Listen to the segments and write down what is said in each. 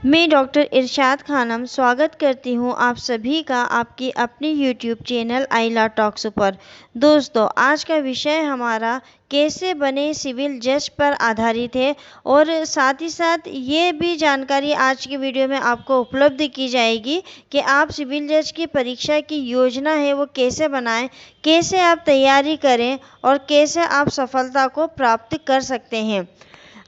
मैं डॉक्टर इरशाद खानम स्वागत करती हूँ आप सभी का आपकी अपनी यूट्यूब चैनल आइला टॉक्स पर। दोस्तों, आज का विषय हमारा कैसे बने सिविल जज पर आधारित है और साथ ही साथ ये भी जानकारी आज की वीडियो में आपको उपलब्ध की जाएगी कि आप सिविल जज की परीक्षा की योजना है वो कैसे बनाएं, कैसे आप तैयारी करें और कैसे आप सफलता को प्राप्त कर सकते हैं।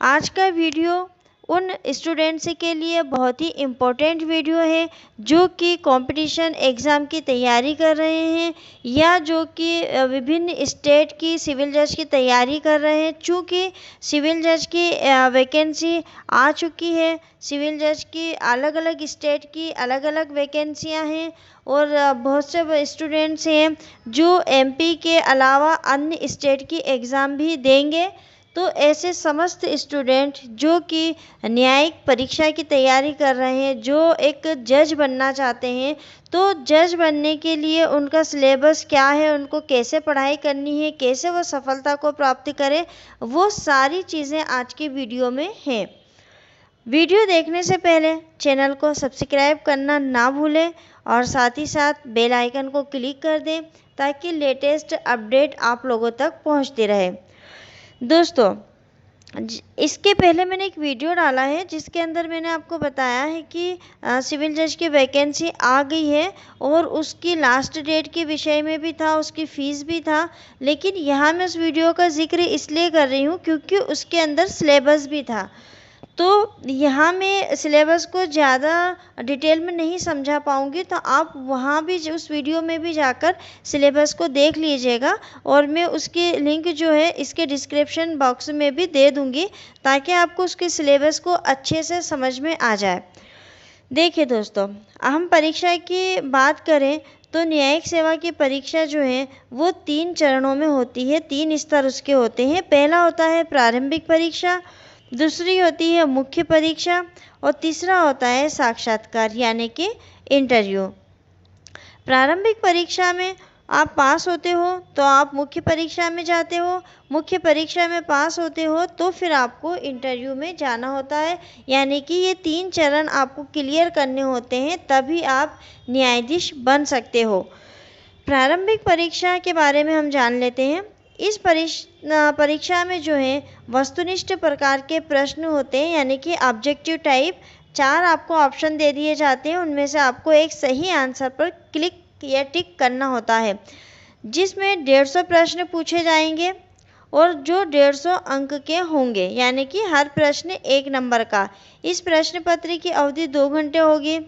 आज का वीडियो उन स्टूडेंट्स के लिए बहुत ही इम्पोर्टेंट वीडियो है जो कि कंपटीशन एग्ज़ाम की तैयारी कर रहे हैं या जो कि विभिन्न स्टेट की सिविल जज की तैयारी कर रहे हैं। चूँकि सिविल जज की वैकेंसी आ चुकी है, सिविल जज की अलग अलग स्टेट की अलग अलग वैकेंसियां हैं और बहुत से स्टूडेंट्स हैं जो एमपी के अलावा अन्य स्टेट की एग्ज़ाम भी देंगे। तो ऐसे समस्त स्टूडेंट जो कि न्यायिक परीक्षा की तैयारी कर रहे हैं, जो एक जज बनना चाहते हैं, तो जज बनने के लिए उनका सिलेबस क्या है, उनको कैसे पढ़ाई करनी है, कैसे वो सफलता को प्राप्त करें, वो सारी चीज़ें आज की वीडियो में हैं। वीडियो देखने से पहले चैनल को सब्सक्राइब करना ना भूलें और साथ ही साथ बेल आइकन को क्लिक कर दें ताकि लेटेस्ट अपडेट आप लोगों तक पहुंचती रहे। दोस्तों, इसके पहले मैंने एक वीडियो डाला है जिसके अंदर मैंने आपको बताया है कि सिविल जज की वैकेंसी आ गई है और उसकी लास्ट डेट के विषय में भी था, उसकी फ़ीस भी था। लेकिन यहाँ मैं उस वीडियो का जिक्र इसलिए कर रही हूँ क्योंकि उसके अंदर सिलेबस भी था। तो यहाँ मैं सिलेबस को ज़्यादा डिटेल में नहीं समझा पाऊँगी, तो आप वहाँ भी उस वीडियो में भी जाकर सिलेबस को देख लीजिएगा और मैं उसकी लिंक जो है इसके डिस्क्रिप्शन बॉक्स में भी दे दूँगी ताकि आपको उसके सिलेबस को अच्छे से समझ में आ जाए। देखिए दोस्तों, हम परीक्षा की बात करें तो न्यायिक सेवा की परीक्षा जो है वो 3 चरणों में होती है, 3 स्तर उसके होते हैं। पहला होता है प्रारंभिक परीक्षा, दूसरी होती है मुख्य परीक्षा और तीसरा होता है साक्षात्कार यानी कि इंटरव्यू। प्रारंभिक परीक्षा में आप पास होते हो तो आप मुख्य परीक्षा में जाते हो, मुख्य परीक्षा में पास होते हो तो फिर आपको इंटरव्यू में जाना होता है। यानी कि ये 3 चरण आपको क्लियर करने होते हैं तभी आप न्यायाधीश बन सकते हो। प्रारंभिक परीक्षा के बारे में हम जान लेते हैं। इस परीक्षा में जो है वस्तुनिष्ठ प्रकार के प्रश्न होते हैं यानी कि ऑब्जेक्टिव टाइप। 4 आपको ऑप्शन दे दिए जाते हैं, उनमें से आपको एक सही आंसर पर क्लिक या टिक करना होता है, जिसमें 150 प्रश्न पूछे जाएंगे और जो 150 अंक के होंगे यानी कि हर प्रश्न 1 नंबर का। इस प्रश्न पत्र की अवधि 2 घंटे होगी।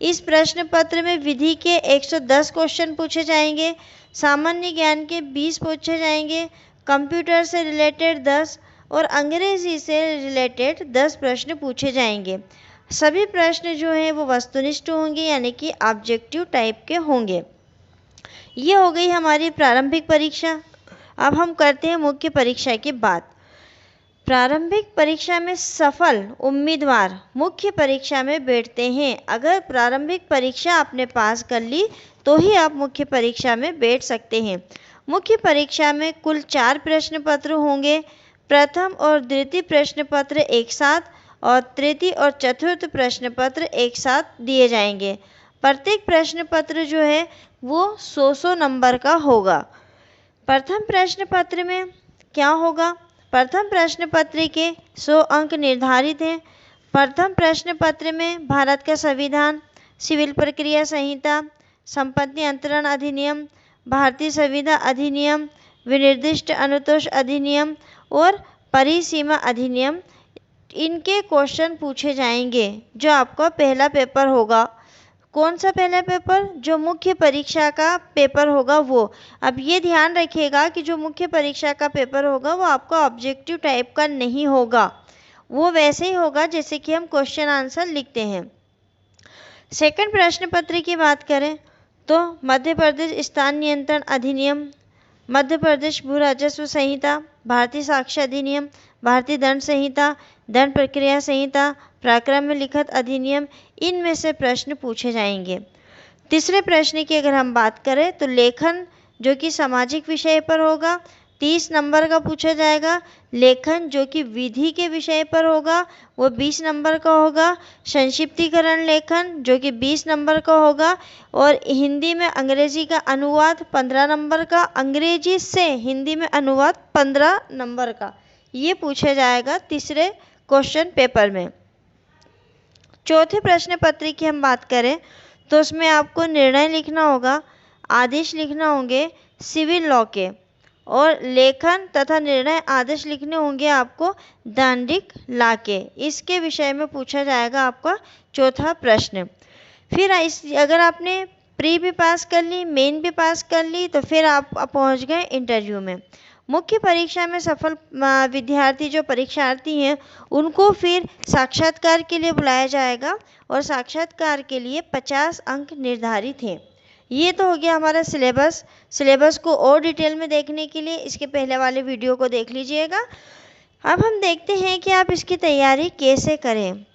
इस प्रश्न पत्र में विधि के 110 क्वेश्चन पूछे जाएंगे, सामान्य ज्ञान के 20 पूछे जाएंगे, कंप्यूटर से रिलेटेड 10 और अंग्रेजी से रिलेटेड 10 प्रश्न पूछे जाएंगे। सभी प्रश्न जो हैं वो वस्तुनिष्ठ होंगे यानी कि ऑब्जेक्टिव टाइप के होंगे। ये हो गई हमारी प्रारंभिक परीक्षा। अब हम करते हैं मुख्य परीक्षा की बात। प्रारंभिक परीक्षा में सफल उम्मीदवार मुख्य परीक्षा में बैठते हैं। अगर प्रारंभिक परीक्षा आपने पास कर ली तो ही आप मुख्य परीक्षा में बैठ सकते हैं। मुख्य परीक्षा में कुल 4 प्रश्न पत्र होंगे। प्रथम और द्वितीय प्रश्न पत्र एक साथ और तृतीय और चतुर्थ प्रश्न पत्र एक साथ दिए जाएंगे। प्रत्येक प्रश्न पत्र जो है वो 100 नंबर का होगा। प्रथम प्रश्न पत्र में क्या होगा? प्रथम प्रश्न पत्र के 100 अंक निर्धारित हैं। प्रथम प्रश्न पत्र में भारत का संविधान, सिविल प्रक्रिया संहिता, संपत्ति अंतरण अधिनियम, भारतीय संविदा अधिनियम, विनिर्दिष्ट अनुतोष अधिनियम और परिसीमा अधिनियम, इनके क्वेश्चन पूछे जाएंगे। जो आपका पहला पेपर होगा, कौन सा पहला पेपर? जो मुख्य परीक्षा का पेपर होगा वो। अब ये ध्यान रखिएगा कि जो मुख्य परीक्षा का पेपर होगा वो आपका ऑब्जेक्टिव टाइप का नहीं होगा, वो वैसे ही होगा जैसे कि हम क्वेश्चन आंसर लिखते हैं। सेकंड प्रश्न पत्र की बात करें तो मध्य प्रदेश स्थान नियंत्रण अधिनियम, मध्य प्रदेश भू राजस्व संहिता, भारतीय साक्ष्य अधिनियम, भारतीय दंड संहिता, दंड प्रक्रिया संहिता, प्रकरण में लिखित अधिनियम, इनमें से प्रश्न पूछे जाएंगे। तीसरे प्रश्न की अगर हम बात करें तो लेखन जो कि सामाजिक विषय पर होगा। 30 नंबर का पूछा जाएगा। लेखन जो कि विधि के विषय पर होगा वो 20 नंबर का होगा। संक्षिप्तीकरण लेखन जो कि 20 नंबर का होगा। और हिंदी में अंग्रेजी का अनुवाद 15 नंबर का, अंग्रेजी से हिंदी में अनुवाद 15 नंबर का। ये पूछा जाएगा तीसरे क्वेश्चन पेपर में। चौथे प्रश्न पत्र की हम बात करें तो उसमें आपको निर्णय लिखना होगा, आदेश लिखना होंगे सिविल लॉ के, और लेखन तथा निर्णय आदेश लिखने होंगे आपको दांडिक लॉ के। इसके विषय में पूछा जाएगा आपका चौथा प्रश्न। फिर अगर आपने प्री भी पास कर ली, मेन भी पास कर ली, तो फिर आप पहुंच गए इंटरव्यू में। मुख्य परीक्षा में सफल विद्यार्थी जो परीक्षार्थी हैं उनको फिर साक्षात्कार के लिए बुलाया जाएगा, और साक्षात्कार के लिए 50 अंक निर्धारित हैं। ये तो हो गया हमारा सिलेबस को और डिटेल में देखने के लिए इसके पहले वाले वीडियो को देख लीजिएगा। अब हम देखते हैं कि आप इसकी तैयारी कैसे करें।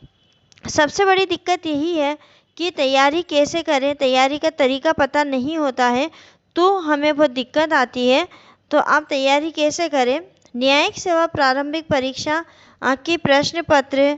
सबसे बड़ी दिक्कत यही है कि तैयारी कैसे करें, तैयारी का तरीका पता नहीं होता है तो हमें बहुत दिक्कत आती है। तो आप तैयारी कैसे करें। न्यायिक सेवा प्रारंभिक परीक्षा के प्रश्न पत्र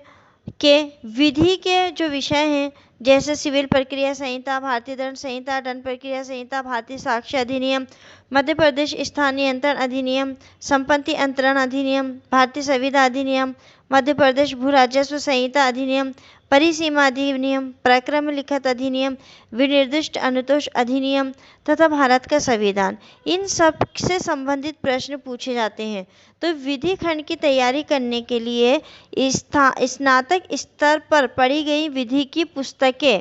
के विधि के जो विषय हैं जैसे सिविल प्रक्रिया संहिता, भारतीय दंड संहिता, दंड प्रक्रिया संहिता, भारतीय साक्ष्य अधिनियम, मध्य प्रदेश स्थानीय अंतरण अधिनियम, संपत्ति अंतरण अधिनियम, भारतीय संविदा अधिनियम, मध्य प्रदेश भू राजस्व संहिता अधिनियम, परिसीमा अधिनियम, प्रक्रम लिखित अधिनियम, विनिर्दिष्ट अनुतोष अधिनियम तथा भारत का संविधान, इन सब से संबंधित प्रश्न पूछे जाते हैं। तो विधि खंड की तैयारी करने के लिए स्नातक स्तर पर पढ़ी गई विधि की पुस्तकें,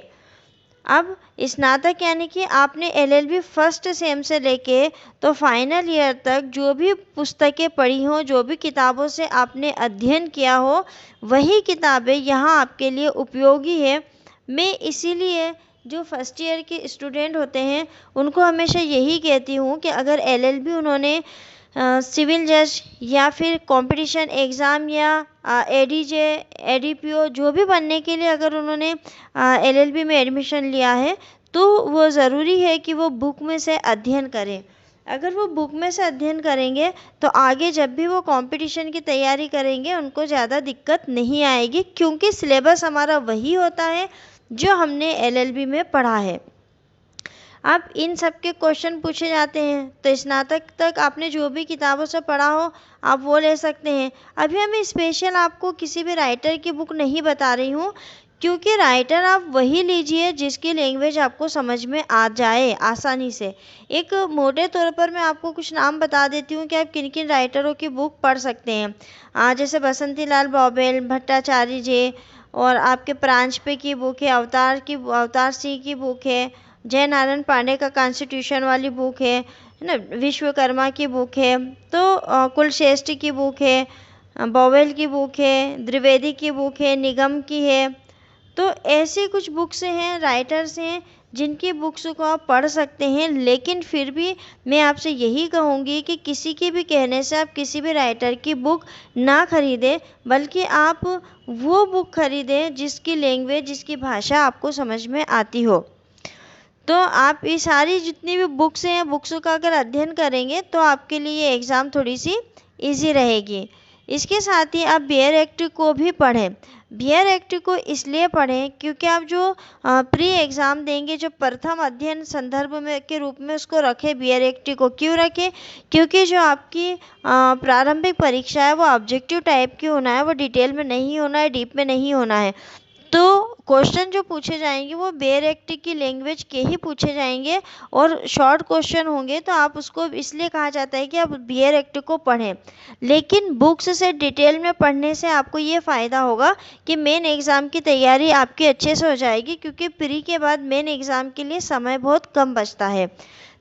अब स्नातक यानी कि आपने एलएलबी फर्स्ट सेम से लेके तो फाइनल ईयर तक जो भी पुस्तकें पढ़ी हों, जो भी किताबों से आपने अध्ययन किया हो, वही किताबें यहाँ आपके लिए उपयोगी है। मैं इसीलिए जो फर्स्ट ईयर के स्टूडेंट होते हैं उनको हमेशा यही कहती हूँ कि अगर एलएलबी उन्होंने सिविल जज या फिर कंपटीशन एग्ज़ाम या एडीजे, एडीपीओ जो भी बनने के लिए अगर उन्होंने एलएलबी में एडमिशन लिया है तो वो ज़रूरी है कि वो बुक में से अध्ययन करें। अगर वो बुक में से अध्ययन करेंगे तो आगे जब भी वो कंपटीशन की तैयारी करेंगे उनको ज़्यादा दिक्कत नहीं आएगी, क्योंकि सिलेबस हमारा वही होता है जो हमने एलएलबी में पढ़ा है। अब इन सब के क्वेश्चन पूछे जाते हैं तो स्नातक तक आपने जो भी किताबों से पढ़ा हो आप वो ले सकते हैं। अभी मैं स्पेशल आपको किसी भी राइटर की बुक नहीं बता रही हूँ, क्योंकि राइटर आप वही लीजिए जिसकी लैंग्वेज आपको समझ में आ जाए आसानी से। एक मोटे तौर पर मैं आपको कुछ नाम बता देती हूँ कि आप किन किन राइटरों की बुक पढ़ सकते हैं। जैसे बसंती लाल बॉबेल, भट्टाचार्य जी, और आपके प्रांजपे की बुक है, अवतार सिंह की बुक है, जय नारायण पांडे का कॉन्स्टिट्यूशन वाली बुक है ना, विश्वकर्मा की बुक है, तो कुलश्रेष्ठ की बुक है, बॉवेल की बुक है, द्विवेदी की बुक है, निगम की है। तो ऐसी कुछ बुक्स हैं, राइटर्स हैं जिनकी बुक्स को आप पढ़ सकते हैं। लेकिन फिर भी मैं आपसे यही कहूँगी कि किसी के भी कहने से आप किसी भी राइटर की बुक ना खरीदें, बल्कि आप वो बुक खरीदें जिसकी लैंग्वेज, जिसकी भाषा आपको समझ में आती हो। तो आप ये सारी जितनी भी बुक्स हैं, बुक्स का अगर अध्ययन करेंगे तो आपके लिए एग्ज़ाम थोड़ी सी इजी रहेगी। इसके साथ ही आप बियर एक्ट को भी पढ़ें। बियर एक्ट को इसलिए पढ़ें क्योंकि आप जो प्री एग्ज़ाम देंगे, जो प्रथम अध्ययन संदर्भ में के रूप में उसको रखें। बियर एक्ट को क्यों रखें? क्योंकि जो आपकी प्रारंभिक परीक्षा है वो ऑब्जेक्टिव टाइप की होना है, वो डिटेल में नहीं होना है, डीप में नहीं होना है। तो क्वेश्चन जो पूछे जाएंगे वो बियर एक्ट की लैंग्वेज के ही पूछे जाएंगे और शॉर्ट क्वेश्चन होंगे। तो आप उसको इसलिए कहा जाता है कि आप बियर एक्ट को पढ़ें। लेकिन बुक्स से डिटेल में पढ़ने से आपको ये फ़ायदा होगा कि मेन एग्ज़ाम की तैयारी आपकी अच्छे से हो जाएगी, क्योंकि प्री के बाद मेन एग्ज़ाम के लिए समय बहुत कम बचता है।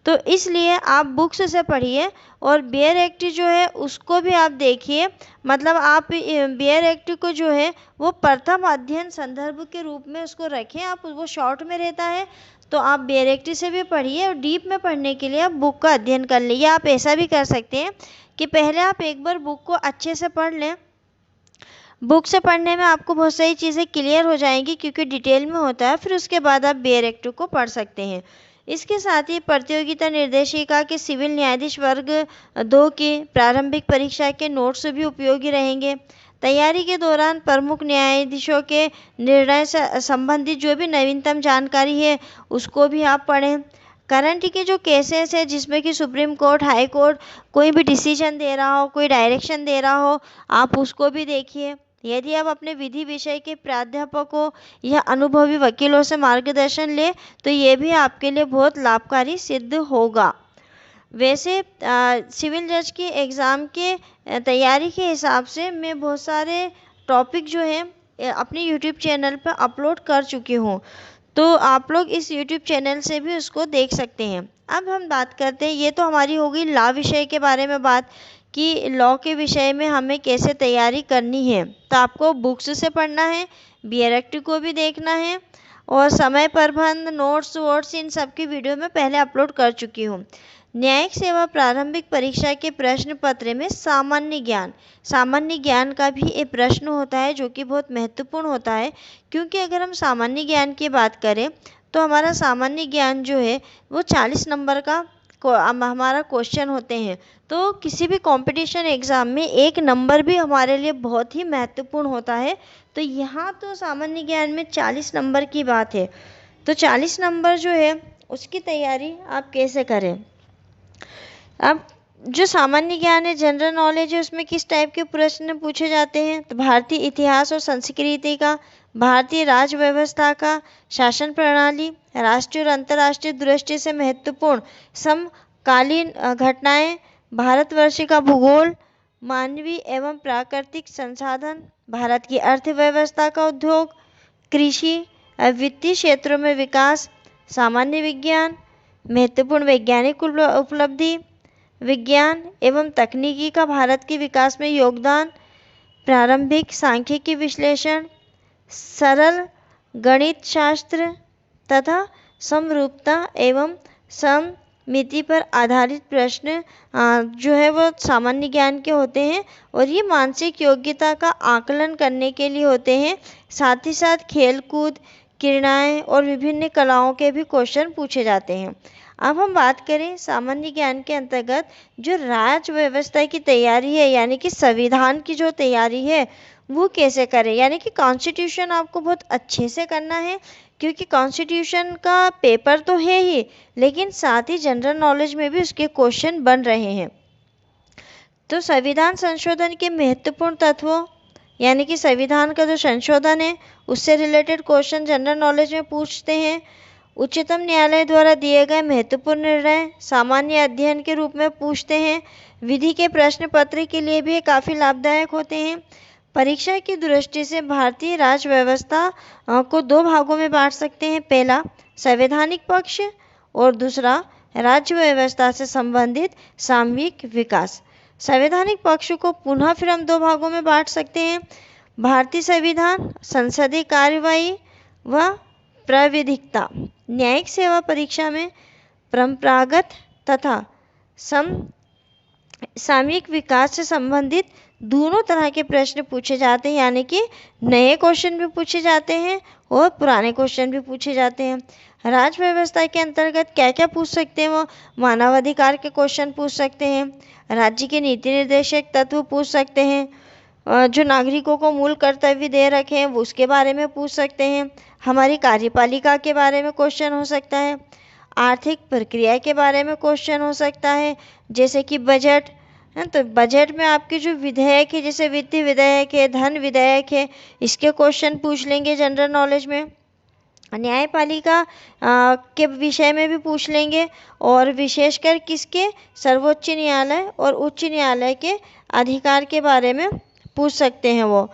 तो इसलिए आप बुक्स से पढ़िए और बियर एक्ट जो है उसको भी आप देखिए। मतलब आप बियर एक्ट को जो है वो प्रथम अध्ययन संदर्भ के रूप में उसको रखें। आप वो शॉर्ट में रहता है तो आप बियर एक्ट से भी पढ़िए, और डीप में पढ़ने के लिए आप बुक का अध्ययन कर लीजिए। आप ऐसा भी कर सकते हैं कि पहले आप एक बार बुक को अच्छे से पढ़ लें। बुक से पढ़ने में आपको बहुत सारी चीज़ें क्लियर हो जाएंगी क्योंकि डिटेल में होता है। फिर उसके बाद आप बियर एक्ट को पढ़ सकते हैं। इसके साथ ही प्रतियोगिता निर्देशिका के सिविल न्यायाधीश वर्ग 2 की प्रारंभिक परीक्षा के नोट्स भी उपयोगी रहेंगे। तैयारी के दौरान प्रमुख न्यायाधीशों के निर्णय से संबंधित जो भी नवीनतम जानकारी है उसको भी आप पढ़ें। करंट के जो केसेस है जिसमें कि सुप्रीम कोर्ट, हाई कोर्ट कोई भी डिसीजन दे रहा हो, कोई डायरेक्शन दे रहा हो, आप उसको भी देखिए। यदि आप अपने विधि विषय के प्राध्यापकों या अनुभवी वकीलों से मार्गदर्शन ले तो ये भी आपके लिए बहुत लाभकारी सिद्ध होगा। वैसे सिविल जज की एग्ज़ाम के तैयारी के हिसाब से मैं बहुत सारे टॉपिक जो है अपने यूट्यूब चैनल पर अपलोड कर चुकी हूँ, तो आप लोग इस यूट्यूब चैनल से भी उसको देख सकते हैं। अब हम बात करते हैं, ये तो हमारी हो गई लॉ विषय के बारे में बात कि लॉ के विषय में हमें कैसे तैयारी करनी है। तो आपको बुक्स से पढ़ना है, BRT को भी देखना है और समय प्रबंध, नोट्स वोट्स इन सब की वीडियो मैं पहले अपलोड कर चुकी हूँ। न्यायिक सेवा प्रारंभिक परीक्षा के प्रश्न पत्र में सामान्य ज्ञान का भी एक प्रश्न होता है जो कि बहुत महत्वपूर्ण होता है, क्योंकि अगर हम सामान्य ज्ञान की बात करें तो हमारा सामान्य ज्ञान जो है वो 40 नंबर का हमारा क्वेश्चन होते हैं। तो किसी भी कंपटीशन एग्ज़ाम में 1 नंबर भी हमारे लिए बहुत ही महत्वपूर्ण होता है। तो यहाँ तो सामान्य ज्ञान में 40 नंबर की बात है, तो 40 नंबर जो है उसकी तैयारी आप कैसे करें। अब जो सामान्य ज्ञान है, जनरल नॉलेज है, उसमें किस टाइप के प्रश्न पूछे जाते हैं। तो भारतीय इतिहास और संस्कृति का, भारतीय राज्य व्यवस्था का, शासन प्रणाली, राष्ट्रीय और अंतर्राष्ट्रीय दृष्टि से महत्वपूर्ण समकालीन घटनाएं, भारतवर्ष का भूगोल, मानवीय एवं प्राकृतिक संसाधन, भारत की अर्थव्यवस्था का उद्योग, कृषि, वित्तीय क्षेत्रों में विकास, सामान्य विज्ञान, महत्वपूर्ण वैज्ञानिक उपलब्धि, विज्ञान एवं तकनीकी का भारत के विकास में योगदान, प्रारंभिक सांख्यिकी विश्लेषण, सरल गणित शास्त्र तथा समरूपता एवं सममिति पर आधारित प्रश्न जो है वो सामान्य ज्ञान के होते हैं और ये मानसिक योग्यता का आकलन करने के लिए होते हैं। साथ ही साथ खेलकूद, क्रीड़ाएं और विभिन्न कलाओं के भी क्वेश्चन पूछे जाते हैं। अब हम बात करें सामान्य ज्ञान के अंतर्गत जो राज्य व्यवस्था की तैयारी है, यानी कि संविधान की जो तैयारी है वो कैसे करें, यानी कि कॉन्स्टिट्यूशन आपको बहुत अच्छे से करना है, क्योंकि कॉन्स्टिट्यूशन का पेपर तो है ही, लेकिन साथ ही जनरल नॉलेज में भी उसके क्वेश्चन बन रहे हैं। तो संविधान संशोधन के महत्वपूर्ण तत्वों, यानी कि संविधान का जो संशोधन है उससे रिलेटेड क्वेश्चन जनरल नॉलेज में पूछते हैं। उच्चतम न्यायालय द्वारा दिए गए महत्वपूर्ण निर्णय सामान्य अध्ययन के रूप में पूछते हैं। विधि के प्रश्न पत्र के लिए भी काफ़ी लाभदायक होते हैं। परीक्षा की दृष्टि से भारतीय राज्य व्यवस्था को 2 भागों में बांट सकते हैं। पहला संवैधानिक पक्ष और दूसरा राज्य व्यवस्था से संबंधित सामूहिक विकास। संवैधानिक पक्ष को पुनः फिर हम 2 भागों में बांट सकते हैं। भारतीय संविधान, संसदीय कार्यवाही व प्राविधिकता। न्यायिक सेवा परीक्षा में परंपरागत तथा सामूहिक विकास से संबंधित दोनों तरह के प्रश्न पूछे जाते हैं, यानी कि नए क्वेश्चन भी पूछे जाते हैं और पुराने क्वेश्चन भी पूछे जाते हैं। राज्य व्यवस्था के अंतर्गत क्या क्या पूछ सकते हैं, वो मानवाधिकार के क्वेश्चन पूछ सकते हैं, राज्य के नीति निर्देशक तत्व पूछ सकते हैं, जो नागरिकों को मूल कर्तव्य दे रखे हैं वो उसके बारे में पूछ सकते हैं, हमारी कार्यपालिका के बारे में क्वेश्चन हो सकता है, आर्थिक प्रक्रिया के बारे में क्वेश्चन हो सकता है, जैसे कि बजट है। तो बजट में आपके जो विधेयक है, जैसे वित्तीय विधेयक है, धन विधेयक है, इसके क्वेश्चन पूछ लेंगे जनरल नॉलेज में। न्यायपालिका के विषय में भी पूछ लेंगे और विशेषकर किसके, सर्वोच्च न्यायालय और उच्च न्यायालय के अधिकार के बारे में पूछ सकते हैं। वो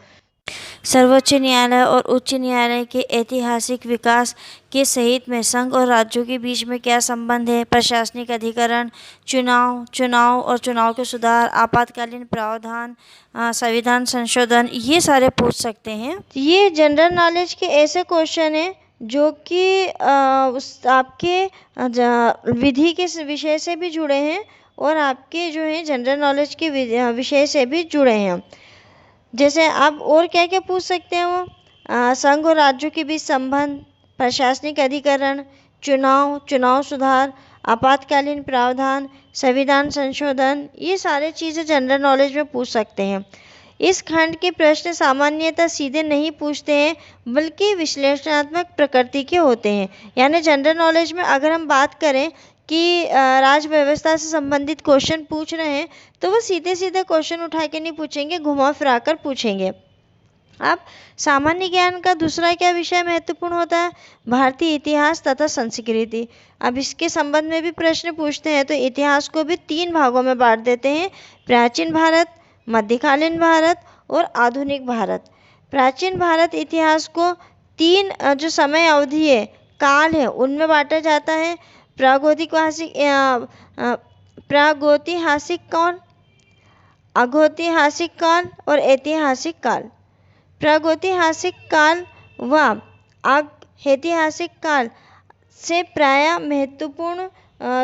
सर्वोच्च न्यायालय और उच्च न्यायालय के ऐतिहासिक विकास के सहित में संघ और राज्यों के बीच में क्या संबंध है, प्रशासनिक अधिकरण, चुनाव और चुनाव के सुधार, आपातकालीन प्रावधान, संविधान संशोधन, ये सारे पूछ सकते हैं। ये जनरल नॉलेज के ऐसे क्वेश्चन हैं जो कि आपके विधि के विषय से भी जुड़े हैं और आपके जो है जनरल नॉलेज के विषय से भी जुड़े हैं। जैसे आप और क्या क्या पूछ सकते हैं, वो संघ और राज्यों के बीच संबंध, प्रशासनिक अधिकरण, चुनाव सुधार, आपातकालीन प्रावधान, संविधान संशोधन, ये सारे चीज़ें जनरल नॉलेज में पूछ सकते हैं। इस खंड के प्रश्न सामान्यतः सीधे नहीं पूछते हैं बल्कि विश्लेषणात्मक प्रकृति के होते हैं। यानी जनरल नॉलेज में अगर हम बात करें कि राज्य व्यवस्था से संबंधित क्वेश्चन पूछ रहे हैं तो वो सीधे सीधे क्वेश्चन उठा के नहीं पूछेंगे, घुमा फिरा कर पूछेंगे। अब सामान्य ज्ञान का दूसरा क्या विषय महत्वपूर्ण होता है? भारतीय इतिहास तथा संस्कृति। अब इसके संबंध में भी प्रश्न पूछते हैं तो इतिहास को भी 3 भागों में बांट देते हैं, प्राचीन भारत, मध्यकालीन भारत और आधुनिक भारत। प्राचीन भारत इतिहास को 3 जो समय अवधि है, काल है, उनमें बांटा जाता है। प्रागैतिहासिक काल, अघोतिहासिक काल और ऐतिहासिक काल। प्रागैतिहासिक काल व ऐतिहासिक काल से प्रायः महत्वपूर्ण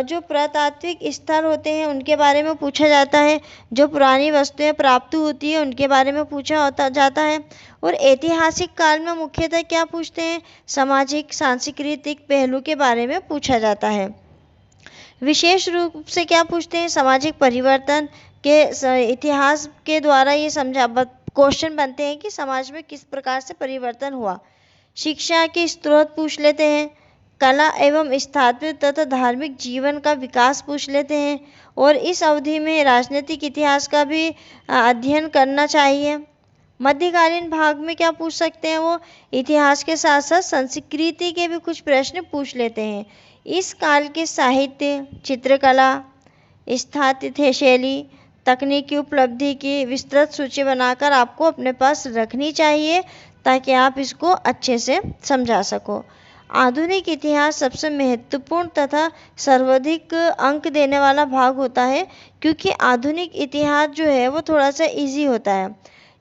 जो पुरातात्विक स्थल होते हैं उनके बारे में पूछा जाता है, जो पुरानी वस्तुएं प्राप्त होती है उनके बारे में पूछा जाता है। और ऐतिहासिक काल में मुख्यतः क्या पूछते हैं? सामाजिक सांस्कृतिक पहलू के बारे में पूछा जाता है। विशेष रूप से क्या पूछते हैं? सामाजिक परिवर्तन के इतिहास के द्वारा ये क्वेश्चन बनते हैं कि समाज में किस प्रकार से परिवर्तन हुआ। शिक्षा के स्रोत पूछ लेते हैं, कला एवं स्थापत्य तथा धार्मिक जीवन का विकास पूछ लेते हैं और इस अवधि में राजनीतिक इतिहास का भी अध्ययन करना चाहिए। मध्यकालीन भाग में क्या पूछ सकते हैं? वो इतिहास के साथ साथ संस्कृति के भी कुछ प्रश्न पूछ लेते हैं। इस काल के साहित्य, चित्रकला, स्थापत्य शैली, तकनीकी उपलब्धि की विस्तृत सूची बनाकर आपको अपने पास रखनी चाहिए ताकि आप इसको अच्छे से समझा सको। आधुनिक इतिहास सबसे महत्वपूर्ण तथा सर्वाधिक अंक देने वाला भाग होता है क्योंकि आधुनिक इतिहास जो है वो थोड़ा सा इजी होता है।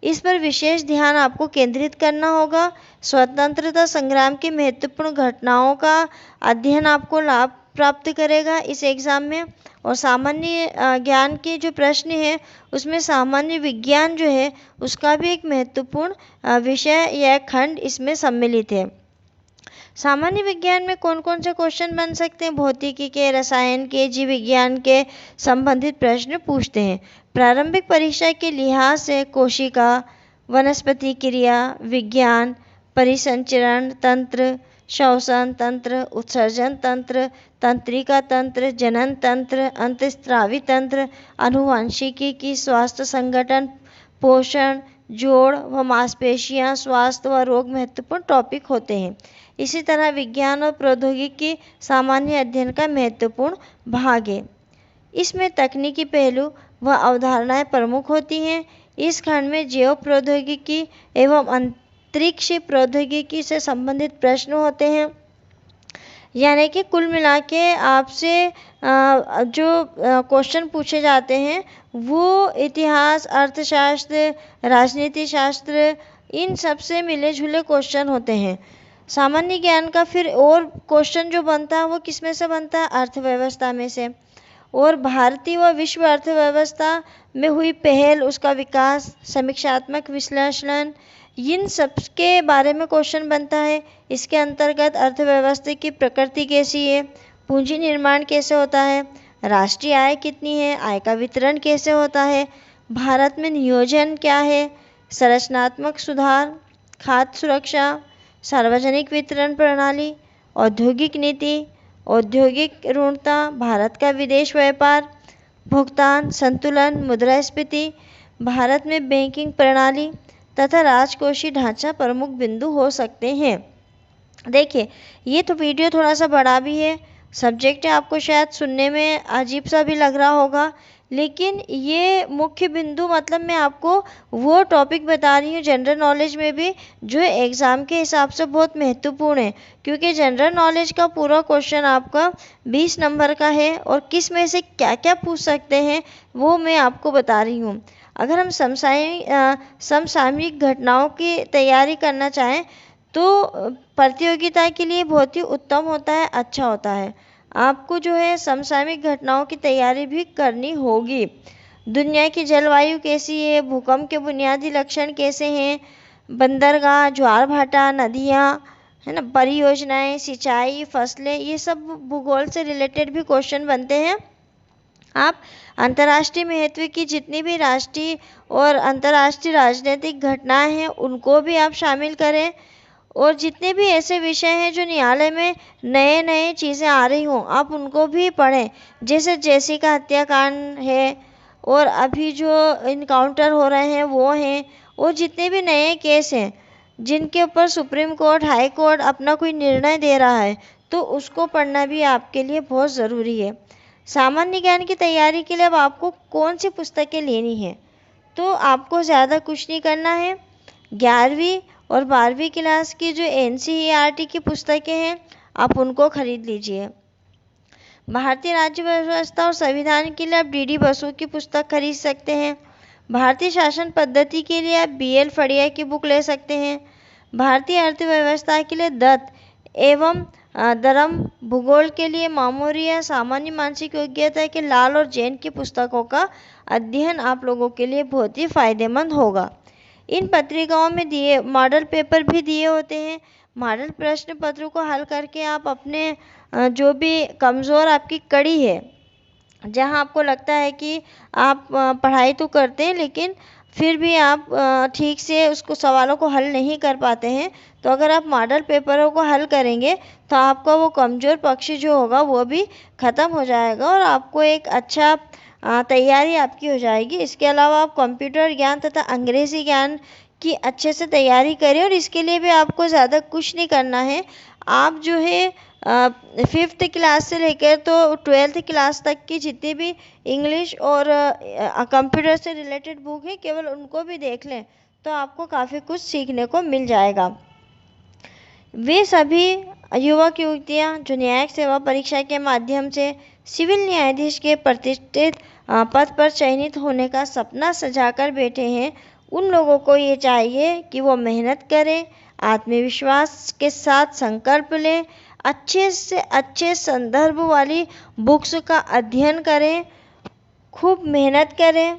इस पर विशेष ध्यान आपको केंद्रित करना होगा। स्वतंत्रता संग्राम की महत्वपूर्ण घटनाओं का अध्ययन आपको लाभ प्राप्त करेगा इस एग्ज़ाम में। और सामान्य ज्ञान के जो प्रश्न हैं उसमें सामान्य विज्ञान जो है उसका भी एक महत्वपूर्ण विषय या खंड इसमें सम्मिलित है। सामान्य विज्ञान में कौन कौन से क्वेश्चन बन सकते हैं? भौतिकी के, रसायन के, जीव विज्ञान के संबंधित प्रश्न पूछते हैं। प्रारंभिक परीक्षा के लिहाज से कोशिका, वनस्पति क्रिया विज्ञान, परिसंचरण तंत्र, श्वसन तंत्र, उत्सर्जन तंत्र, तंत्रिका तंत्र, जनन तंत्र, अंतःस्रावी तंत्र, आनुवंशिकी की स्वास्थ्य संगठन, पोषण, जोड़ व मांसपेशियां, स्वास्थ्य व रोग महत्वपूर्ण टॉपिक होते हैं। इसी तरह विज्ञान और प्रौद्योगिकी सामान्य अध्ययन का महत्वपूर्ण भाग है। इसमें तकनीकी पहलू व अवधारणाएं प्रमुख होती हैं। इस खंड में जैव प्रौद्योगिकी एवं अंतरिक्ष प्रौद्योगिकी से संबंधित प्रश्न होते हैं। यानी कि कुल मिला के आपसे जो क्वेश्चन पूछे जाते हैं वो इतिहास, अर्थशास्त्र, राजनीति शास्त्र, इन सब से मिले जुले क्वेश्चन होते हैं। सामान्य ज्ञान का फिर और क्वेश्चन जो बनता है वो किस में से बनता है? अर्थव्यवस्था में से। और भारतीय व विश्व अर्थव्यवस्था में हुई पहल, उसका विकास, समीक्षात्मक विश्लेषण, इन सब के बारे में क्वेश्चन बनता है। इसके अंतर्गत अर्थव्यवस्था की प्रकृति कैसी है, पूंजी निर्माण कैसे होता है, राष्ट्रीय आय कितनी है, आय का वितरण कैसे होता है, भारत में नियोजन क्या है, संरचनात्मक सुधार, खाद्य सुरक्षा, सार्वजनिक वितरण प्रणाली, औद्योगिक नीति, औद्योगिक ऋणता, भारत का विदेश व्यापार, भुगतान संतुलन, मुद्रास्फीति, भारत में बैंकिंग प्रणाली तथा राजकोषीय ढांचा प्रमुख बिंदु हो सकते हैं। देखिए ये तो वीडियो थोड़ा सा बड़ा भी है, सब्जेक्ट आपको शायद सुनने में अजीब सा भी लग रहा होगा, लेकिन ये मुख्य बिंदु मतलब मैं आपको वो टॉपिक बता रही हूँ जनरल नॉलेज में भी जो एग्ज़ाम के हिसाब से बहुत महत्वपूर्ण है। क्योंकि जनरल नॉलेज का पूरा क्वेश्चन आपका 20 नंबर का है और किस में से क्या क्या पूछ सकते हैं वो मैं आपको बता रही हूँ। अगर हम समसामयिक घटनाओं की तैयारी करना चाहें तो प्रतियोगिता के लिए बहुत ही उत्तम होता है, अच्छा होता है। आपको जो है समसामयिक घटनाओं की तैयारी भी करनी होगी। दुनिया की जलवायु कैसी है, भूकंप के बुनियादी लक्षण कैसे हैं, बंदरगाह, ज्वार भाटा, नदियाँ, है ना, परियोजनाएं, सिंचाई, फसलें, ये सब भूगोल से रिलेटेड भी क्वेश्चन बनते हैं। आप अंतर्राष्ट्रीय महत्व की जितनी भी राष्ट्रीय और अंतर्राष्ट्रीय राजनीतिक घटनाएं हैं उनको भी आप शामिल करें, और जितने भी ऐसे विषय हैं जो न्यायालय में नए नए चीज़ें आ रही हों आप उनको भी पढ़ें, जैसे जेसिका हत्याकांड है और अभी जो इनकाउंटर हो रहे हैं वो हैं, और जितने भी नए केस हैं जिनके ऊपर सुप्रीम कोर्ट, हाई कोर्ट अपना कोई निर्णय दे रहा है, तो उसको पढ़ना भी आपके लिए बहुत ज़रूरी है। सामान्य ज्ञान की तैयारी के लिए अब आपको कौन सी पुस्तकें लेनी है, तो आपको ज़्यादा कुछ नहीं करना है। 11वीं और 12वीं क्लास की जो NCERT की पुस्तकें हैं आप उनको खरीद लीजिए। भारतीय राज्य व्यवस्था और संविधान के लिए आप DD बसु की पुस्तक खरीद सकते हैं। भारतीय शासन पद्धति के लिए आप BL फड़िया की बुक ले सकते हैं। भारतीय अर्थव्यवस्था के लिए दत्त एवं धर्म, भूगोल के लिए मामूरिया, सामान्य मानसिक योग्यता के लाल और जैन की पुस्तकों का अध्ययन आप लोगों के लिए बहुत ही फायदेमंद होगा। इन पत्रिकाओं में दिए मॉडल पेपर भी दिए होते हैं। मॉडल प्रश्न पत्रों को हल करके आप अपने जो भी कमज़ोर आपकी कड़ी है, जहां आपको लगता है कि आप पढ़ाई तो करते हैं लेकिन फिर भी आप ठीक से उसको सवालों को हल नहीं कर पाते हैं, तो अगर आप मॉडल पेपरों को हल करेंगे तो आपका वो कमज़ोर पक्ष जो होगा वो भी ख़त्म हो जाएगा और आपको एक अच्छा तैयारी आपकी हो जाएगी। इसके अलावा आप कंप्यूटर ज्ञान तथा अंग्रेज़ी ज्ञान की अच्छे से तैयारी करें, और इसके लिए भी आपको ज़्यादा कुछ नहीं करना है। आप जो है 5th क्लास से लेकर तो 12th क्लास तक की जितनी भी इंग्लिश और कंप्यूटर से रिलेटेड बुक है केवल उनको भी देख लें तो आपको काफ़ी कुछ सीखने को मिल जाएगा। वे सभी युवक युवतियां जो न्यायिक सेवा परीक्षा के माध्यम से सिविल न्यायाधीश के प्रतिष्ठित पद पर चयनित होने का सपना सजाकर बैठे हैं, उन लोगों को ये चाहिए कि वो मेहनत करें, आत्मविश्वास के साथ संकल्प लें, अच्छे से अच्छे संदर्भ वाली बुक्स का अध्ययन करें, खूब मेहनत करें